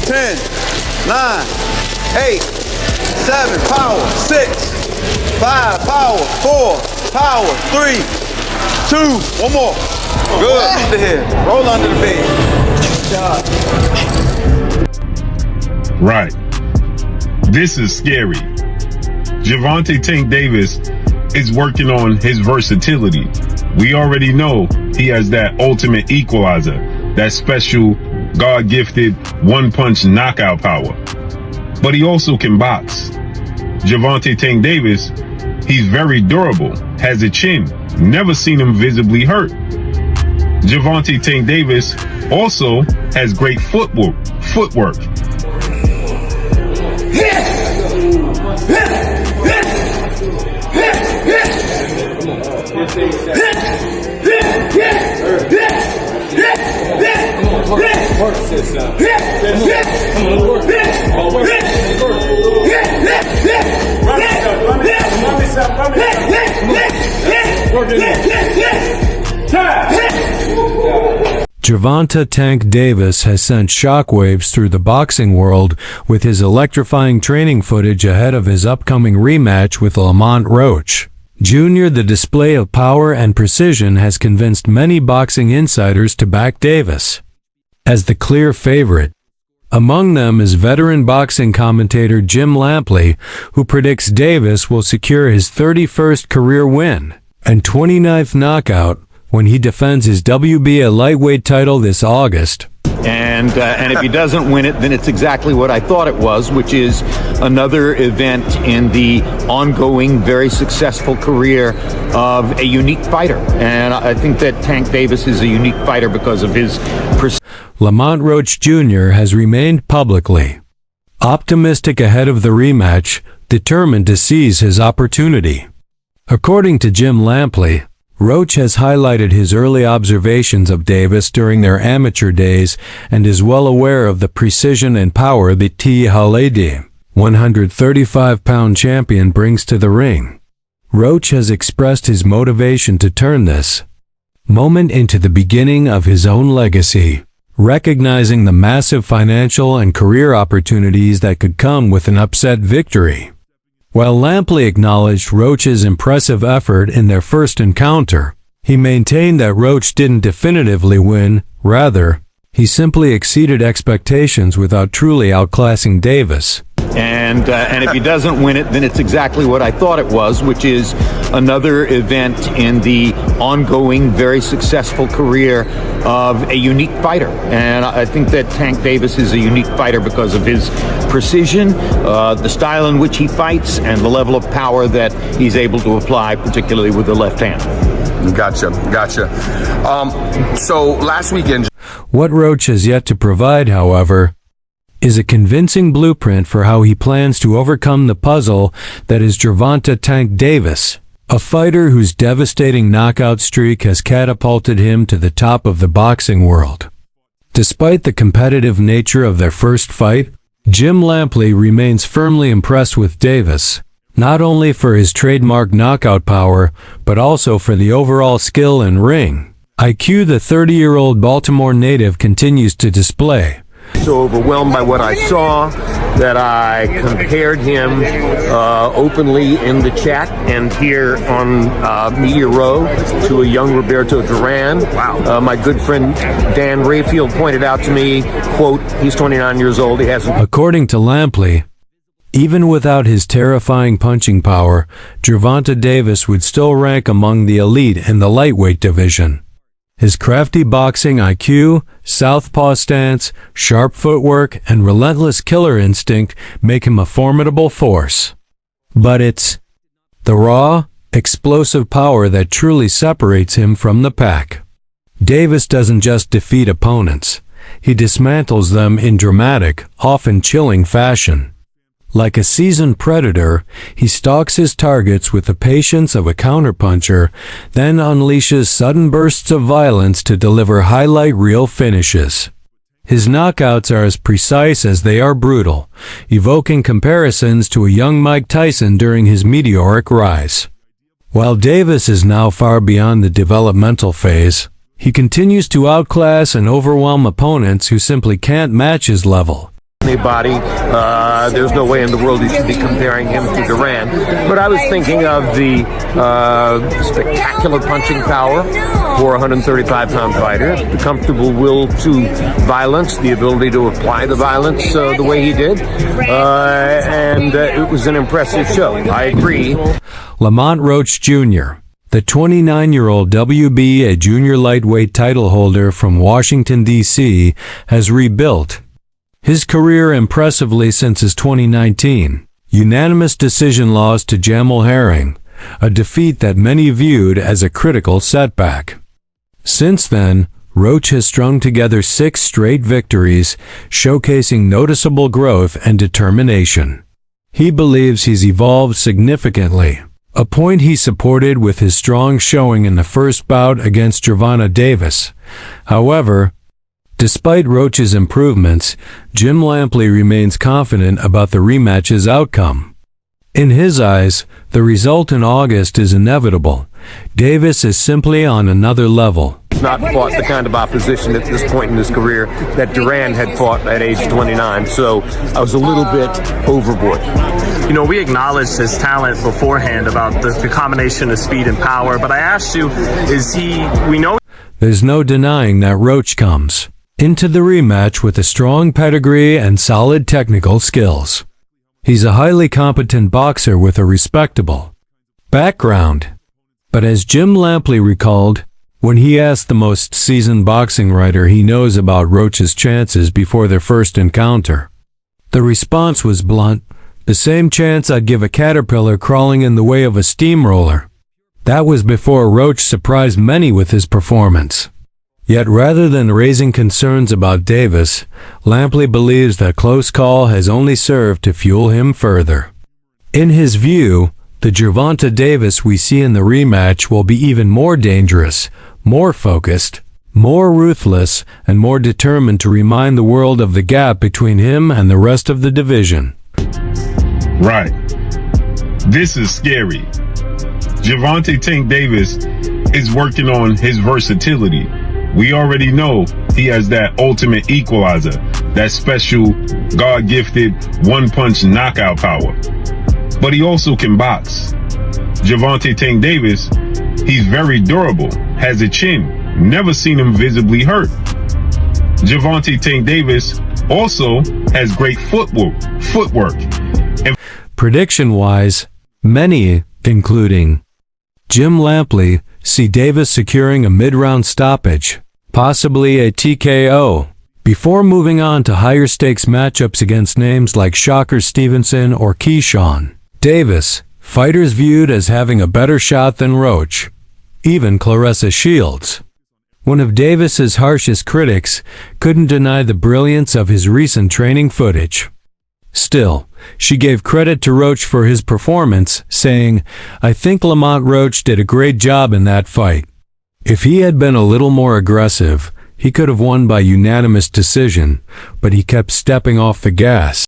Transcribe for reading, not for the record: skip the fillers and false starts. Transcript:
10, 9, 8, 7, power, 6, 5, power, 4, power, 3, 2, one more. Good, under here, roll under the bed. Right. This is scary. Gervonta Tank Davis is working on his versatility. We already know he has that ultimate equalizer, that special God-gifted one-punch knockout power. But he also can box. Gervonta Tank Davis, he's very durable, has a chin, never seen him visibly hurt. Gervonta Tank Davis also has great footwork. Gervonta Tank Davis has sent shockwaves through the boxing world with his electrifying training footage ahead of his upcoming rematch with Lamont Rematch. Jr. The display of power and precision has convinced many boxing insiders to back Davis as the clear favorite. Among them is veteran boxing commentator Jim Lampley, who predicts Davis will secure his 31st career win and 29th knockout when he defends his WBA lightweight title this August. And if he doesn't win it, then it's exactly what I thought it was, which is another event in the ongoing, very successful career of a unique fighter. And I think that Tank Davis is a unique fighter because of his Lamont Rematch Jr. has remained publicly optimistic ahead of the rematch, determined to seize his opportunity. According to Jim Lampley, Roach has highlighted his early observations of Davis during their amateur days and is well aware of the precision and power that the 135-pound champion brings to the ring. Roach has expressed his motivation to turn this moment into the beginning of his own legacy, recognizing the massive financial and career opportunities that could come with an upset victory. While Lampley acknowledged Roach's impressive effort in their first encounter, he maintained that Roach didn't definitively win, rather, he simply exceeded expectations without truly outclassing Davis. And if he doesn't win it, then it's exactly what I thought it was, which is another event in the ongoing, very successful career of a unique fighter. And I think that Tank Davis is a unique fighter because of his precision, the style in which he fights, and the level of power that he's able to apply, particularly with the left hand. Gotcha. So last weekend, what Roach has yet to provide, however, is a convincing blueprint for how he plans to overcome the puzzle that is Gervonta Tank Davis, a fighter whose devastating knockout streak has catapulted him to the top of the boxing world. Despite the competitive nature of their first fight, Jim Lampley remains firmly impressed with Davis, not only for his trademark knockout power, but also for the overall skill in ring IQ the 30-year-old Baltimore native continues to display. so overwhelmed by what I saw that I compared him openly in the chat and here on Media Row to a young Roberto Duran. Wow. My good friend Dan Rayfield pointed out to me, quote, he's 29 years old. He hasn't. According to Lampley, even without his terrifying punching power, Gervonta Davis would still rank among the elite in the lightweight division. His crafty boxing IQ, southpaw stance, sharp footwork, and relentless killer instinct make him a formidable force. But it's the raw, explosive power that truly separates him from the pack. Davis doesn't just defeat opponents. He dismantles them in dramatic, often chilling fashion. Like a seasoned predator, he stalks his targets with the patience of a counterpuncher, then unleashes sudden bursts of violence to deliver highlight reel finishes. His knockouts are as precise as they are brutal, evoking comparisons to a young Mike Tyson during his meteoric rise. While Davis is now far beyond the developmental phase, he continues to outclass and overwhelm opponents who simply can't match his level. Body. There's no way in the world you should be comparing him to Duran. But I was thinking of the spectacular punching power for a 135-pound fighter, the comfortable will to violence, the ability to apply the violence the way he did, and it was an impressive show. I agree. Lamont Roach Jr., the 29-year-old WBA junior lightweight title holder from Washington, D.C., has rebuilt his career impressively since his 2019 unanimous decision loss to Jamel Herring, a defeat that many viewed as a critical setback. Since then, Roach has strung together 6 straight victories, showcasing noticeable growth and determination. He believes he's evolved significantly, a point he supported with his strong showing in the first bout against Gervonta Davis. However, despite Roach's improvements, Jim Lampley remains confident about the rematch's outcome. In his eyes, the result in August is inevitable. Davis is simply on another level. He's not fought the kind of opposition at this point in his career that Duran had fought at age 29, so I was a little bit overboard. You know, we acknowledged his talent beforehand about the combination of speed and power, but I asked you, we know... There's no denying that Roach comes into the rematch with a strong pedigree and solid technical skills. He's a highly competent boxer with a respectable background. But as Jim Lampley recalled, when he asked the most seasoned boxing writer he knows about Roach's chances before their first encounter, the response was blunt: the same chance I'd give a caterpillar crawling in the way of a steamroller. That was before Roach surprised many with his performance. Yet rather than raising concerns about Davis, Lampley believes that close call has only served to fuel him further. In his view, the Gervonta Davis we see in the rematch will be even more dangerous, more focused, more ruthless, and more determined to remind the world of the gap between him and the rest of the division. Right. This is scary. Gervonta Tank Davis is working on his versatility. We already know he has that ultimate equalizer, that special God-gifted one-punch knockout power. But he also can box. Gervonta Tank Davis, he's very durable, has a chin, never seen him visibly hurt. Gervonta Tank Davis also has great footwork. And prediction-wise, many, including Jim Lampley, see Davis securing a mid-round stoppage, possibly a TKO, before moving on to higher stakes matchups against names like Shocker Stevenson or Keyshawn Davis, fighters viewed as having a better shot than Roach, even Claressa Shields. One of Davis's harshest critics couldn't deny the brilliance of his recent training footage. Still, she gave credit to Roach for his performance, saying, "I think Lamont Roach did a great job in that fight. If he had been a little more aggressive, he could have won by unanimous decision, but he kept stepping off the gas."